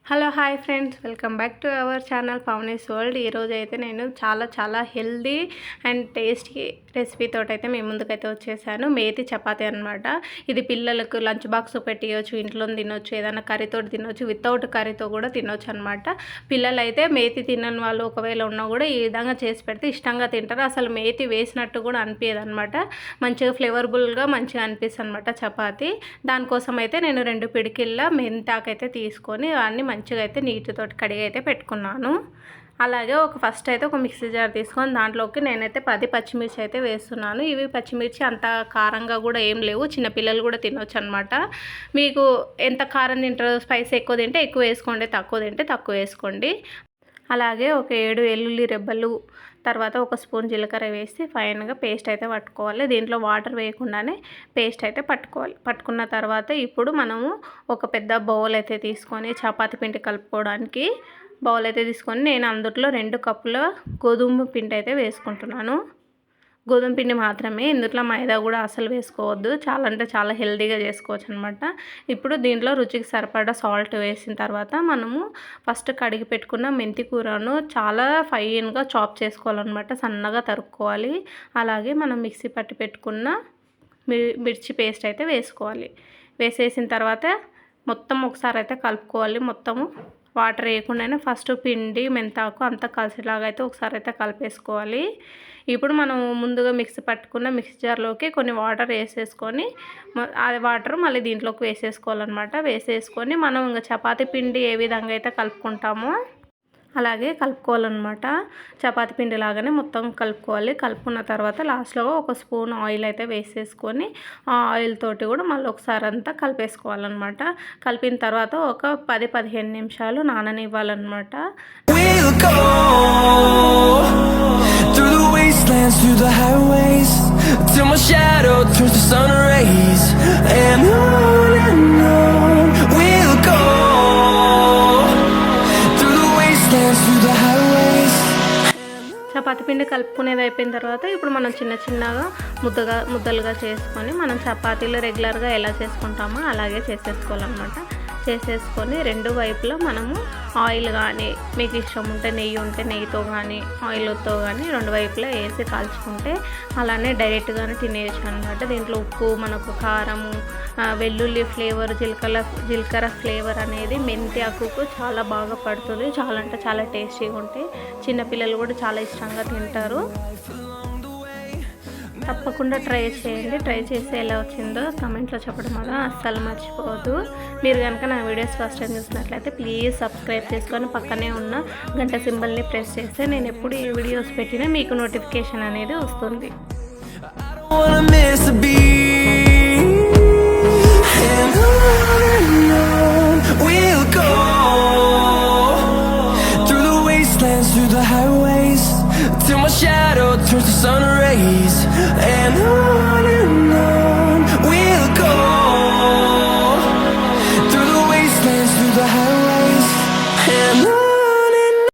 Hello hi friends, welcome back to our channel Pavani's world. ఈరోజు అయితే నేను చాలా హెల్దీ అండ్ టేస్టీ రెసిపీతో అయితే మీ ముందుకైతే వచ్చేసాను. మేతి చపాతీ అనమాట. ఇది పిల్లలకు లంచ్ బాక్స్ పెట్టియచ్చు, ఇంట్లో తినొచ్చు, ఏదైనా కర్రీతో తినొచ్చు, వితౌట్ కర్రీతో కూడా తినొచ్చు అనమాట. పిల్లలు అయితే మేతి తినని వాళ్ళు ఒకవేళ ఉన్నా కూడా ఈ విధంగా చేసి పెడితే ఇష్టంగా తింటారు. అసలు మేతి వేసినట్టు కూడా అనిపించదు అనమాట. మంచిగా ఫ్లేవర్బుల్గా మంచిగా అనిపిస్తుంది అనమాట చపాతీ. దానికోసం అయితే నేను 2 పిడికిళ్ళ మెంతాకు అయితే తీసుకొని అన్నీ మంచిగా అయితే నీటితో కడిగి అయితే పెట్టుకున్నాను. అలాగే ఫస్ట్ అయితే ఒక మిక్సీ జార్ తీసుకొని దాంట్లోకి నేనైతే 10 పచ్చిమిర్చి అయితే వేస్తున్నాను. ఇవి పచ్చిమిర్చి అంత కారంగా కూడా ఏం లేవు, చిన్నపిల్లలు కూడా తినొచ్చు అనమాట. మీకు ఎంత కారం తింటారో, స్పైస్ ఎక్కువ తింటే ఎక్కువ వేసుకోండి, తక్కువ తింటే తక్కువ వేసుకోండి. అలాగే ఒక 7 వెల్లుల్లి రెబ్బలు, తర్వాత 1 స్పూన్ జీలకర్ర వేసి ఫైన్గా పేస్ట్ అయితే పట్టుకోవాలి. దీంట్లో వాటర్ వేయకుండానే పేస్ట్ అయితే పట్టుకున్న తర్వాత ఇప్పుడు మనము ఒక పెద్ద బౌల్ అయితే తీసుకొని చపాతీ పిండి కలుపుకోవడానికి బౌల్ అయితే తీసుకొని నేను అందులో 2 కప్పుల గోధుమ పిండి అయితే వేసుకుంటున్నాను. గోధుమ పిండి మాత్రమే, ఇందులో మైదా కూడా అసలు వేసుకోవద్దు. చాలా హెల్తీగా చేసుకోవచ్చు అనమాట. ఇప్పుడు దీంట్లో రుచికి సరిపడా సాల్ట్ వేసిన తర్వాత మనము ఫస్ట్ కడిగి పెట్టుకున్న మెంతి కూరను చాలా ఫైన్గా చాప్ చేసుకోవాలన్నమాట, సన్నగా తరుక్కోవాలి. అలాగే మనం మిక్సీ పట్టి పెట్టుకున్న మిర్చి పేస్ట్ అయితే వేసుకోవాలి. వేసేసిన తర్వాత మొత్తం ఒకసారి అయితే కలుపుకోవాలి. మొత్తము వాటర్ వేయకుండానే ఫస్ట్ పిండి మెంతాకు అంతా కలిసేలాగా అయితే ఒకసారి అయితే కలిపేసుకోవాలి. ఇప్పుడు మనం ముందుగా మిక్సీ పట్టుకున్న మిక్సీ జార్లోకి కొన్ని వాటర్ వేసేసుకొని ఆ వాటర్ మళ్ళీ దీంట్లోకి వేసేసుకోవాలన్నమాట. వేసేసుకొని మనం ఇంకా చపాతీ పిండి ఏ విధంగా అయితే కలుపుకుంటామో అలాగే కలుపుకోవాలన్నమాట. చపాతీ పిండి లాగానే మొత్తం కలుపుకోవాలి. కలుపుకున్న తర్వాత లాస్ట్లో 1 స్పూన్ ఆయిల్ అయితే వేసేసుకొని ఆ ఆయిల్ తోటి కూడా మళ్ళీ ఒకసారి అంతా కలిపేసుకోవాలన్నమాట. కలిపిన తర్వాత ఒక 10-15 నిమిషాలు నాననివ్వాలన్నమాట. Through the highways till my shadow turns to sun rays, and on we'll go through the wastelands, through the highways. Chapati పిండి కలుపుకునేది అయిపోయిన తర్వాత ఇప్పుడు మనం చిన్నగా ముద్దలుగా చేసుకొని మనం చపాతీలు రెగ్యులర్గా ఎలా చేసుకుంటామో అలాగే చేసేసుకోవాలన్నమాట. చేసేసుకొని 2 వైపులా మనము ఆయిల్ కానీ, మీకు ఇష్టం ఉంటే నెయ్యి ఉంటే నెయ్యితో కానీ ఆయిల్తో కానీ 2 వైపులా వేసి కాల్చుకుంటే అలానే డైరెక్ట్గానే తినేయచ్చు అనమాట. దీంట్లో ఉప్పు, మనకు కారము, వెల్లుల్లి ఫ్లేవర్, జీలకర్ర ఫ్లేవర్ అనేది మెంతి ఆకుకు చాలా బాగా పడుతుంది. చాలా అంటే చాలా టేస్టీగా ఉంటాయి. చిన్నపిల్లలు కూడా చాలా ఇష్టంగా తింటారు. తప్పకుండా ట్రై చేయండి. ట్రై చేసి ఎలా వచ్చిందో కమెంట్లో చెప్పడం మాత్రం అస్సలు మర్చిపోవద్దు. మీరు కనుక నా వీడియోస్ ఫస్ట్ టైం చూసినట్లయితే ప్లీజ్ సబ్స్క్రైబ్ చేసుకొని పక్కనే ఉన్న గంట సింబల్ని ప్రెస్ చేస్తే నేను ఎప్పుడు ఈ వీడియోస్ పెట్టినా మీకు నోటిఫికేషన్ అనేది వస్తుంది. Through the highways till my shadow turns to sun rays, and on